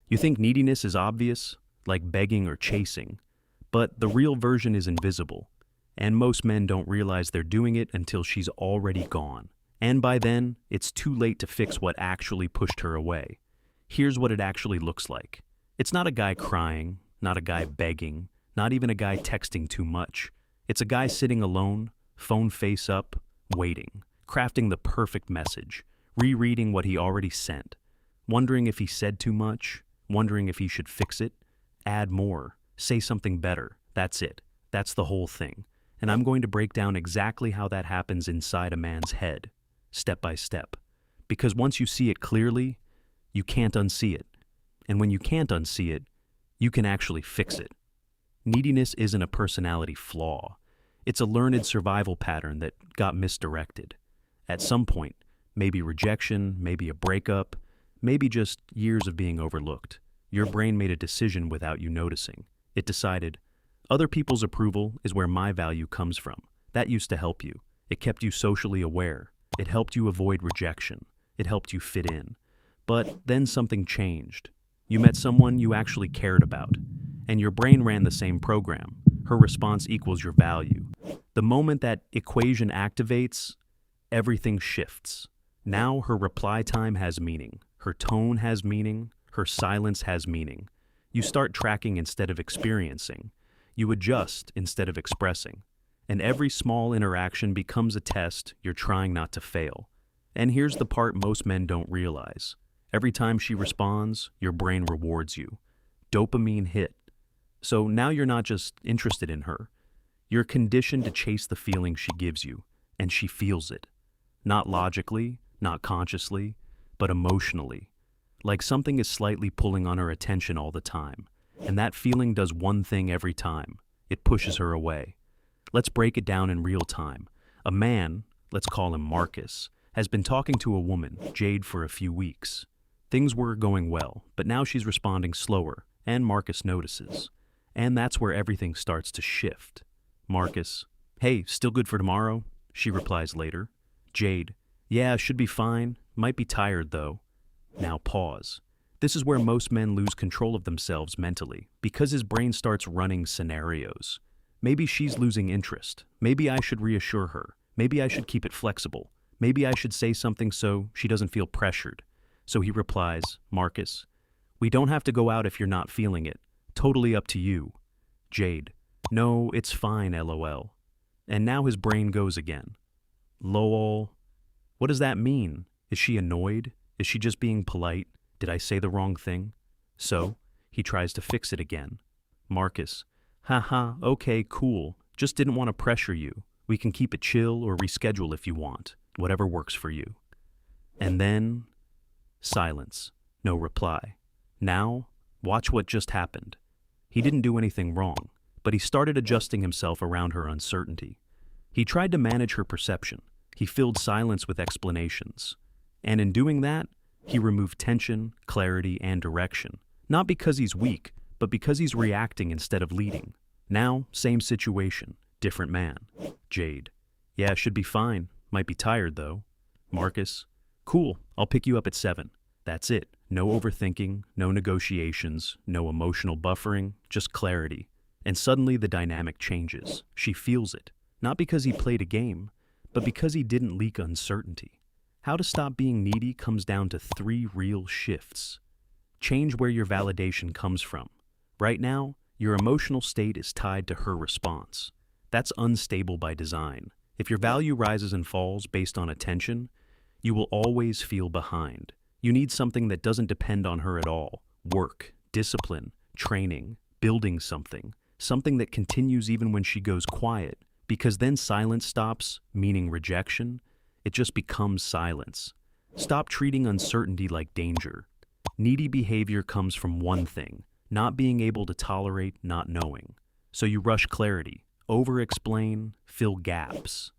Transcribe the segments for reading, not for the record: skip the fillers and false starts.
You think neediness is obvious, like begging or chasing, but the real version is invisible, and most men don't realize they're doing it until she's already gone. And by then, it's too late to fix what actually pushed her away. Here's what it actually looks like. It's not a guy crying, not a guy begging, not even a guy texting too much. It's a guy sitting alone, phone face up, waiting, crafting the perfect message, rereading what he already sent, wondering if he said too much, wondering if he should fix it, add more, say something better. That's it. That's the whole thing. And I'm going to break down exactly how that happens inside a man's head, step by step. Because once you see it clearly, you can't unsee it. And when you can't unsee it, you can actually fix it. Neediness isn't a personality flaw. It's a learned survival pattern that got misdirected. At some point, maybe rejection, maybe a breakup, maybe just years of being overlooked, your brain made a decision without you noticing. It decided, other people's approval is where my value comes from. That used to help you. It kept you socially aware. It helped you avoid rejection. It helped you fit in. But then something changed. You met someone you actually cared about, and your brain ran the same program. Her response equals your value. The moment that equation activates, everything shifts. Now her reply time has meaning. Her tone has meaning. Her silence has meaning. You start tracking instead of experiencing. You adjust instead of expressing. And every small interaction becomes a test you're trying not to fail. And here's the part most men don't realize. Every time she responds, your brain rewards you. Dopamine hit. So now you're not just interested in her. You're conditioned to chase the feeling she gives you, and she feels it. Not logically, not consciously, but emotionally. Like something is slightly pulling on her attention all the time. And that feeling does one thing every time. It pushes her away. Let's break it down in real time. A man, let's call him Marcus, has been talking to a woman, Jade, for a few weeks. Things were going well, but now she's responding slower, and Marcus notices. And that's where everything starts to shift. Marcus, hey, still good for tomorrow? She replies later. Jade, yeah, should be fine. Might be tired though. Now pause. This is where most men lose control of themselves mentally, because his brain starts running scenarios. Maybe she's losing interest. Maybe I should reassure her. Maybe I should keep it flexible. Maybe I should say something so she doesn't feel pressured. So he replies, Marcus, we don't have to go out if you're not feeling it. Totally up to you. Jade, no, it's fine, LOL. And now his brain goes again. Lol. What does that mean? Is she annoyed? Is she just being polite? Did I say the wrong thing? So, he tries to fix it again. Marcus, haha, okay, cool. Just didn't want to pressure you. We can keep it chill or reschedule if you want. Whatever works for you. And then, silence. No reply. Now, watch what just happened. He didn't do anything wrong, but he started adjusting himself around her uncertainty. He tried to manage her perception. He filled silence with explanations. And in doing that, he removed tension, clarity, and direction. Not because he's weak, but because he's reacting instead of leading. Now, same situation, different man. Jade, yeah, should be fine. Might be tired though. Marcus, cool, I'll pick you up at 7. That's it. No overthinking, no negotiations, no emotional buffering, just clarity. And suddenly the dynamic changes. She feels it. Not because he played a game, but because he didn't leak uncertainty. How to stop being needy comes down to 3 real shifts. Change where your validation comes from. Right now, your emotional state is tied to her response. That's unstable by design. If your value rises and falls based on attention, you will always feel behind. You need something that doesn't depend on her at all. Work, discipline, training, building something. Something that continues even when she goes quiet. Because then silence stops, meaning rejection. It just becomes silence. Stop treating uncertainty like danger. Needy behavior comes from one thing, not being able to tolerate not knowing. So you rush clarity, over-explain, fill gaps.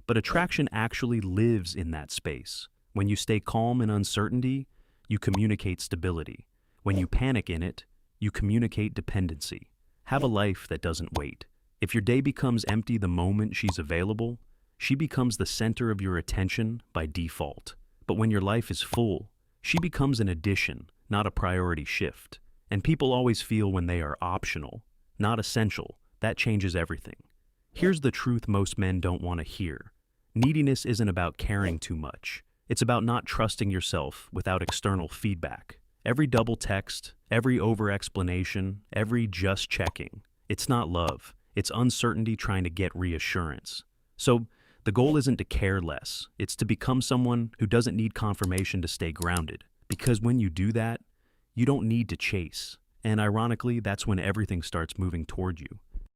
But attraction actually lives in that space. When you stay calm in uncertainty, you communicate stability. When you panic in it, you communicate dependency. Have a life that doesn't wait. If your day becomes empty the moment she's available, she becomes the center of your attention by default. But when your life is full, she becomes an addition, not a priority shift. And people always feel when they are optional, not essential. That changes everything. Here's the truth most men don't want to hear. Neediness isn't about caring too much. It's about not trusting yourself without external feedback. Every double text, every over-explanation, every just checking. It's not love. It's uncertainty trying to get reassurance. So, the goal isn't to care less. It's to become someone who doesn't need confirmation to stay grounded. Because when you do that, you don't need to chase. And ironically, that's when everything starts moving toward you.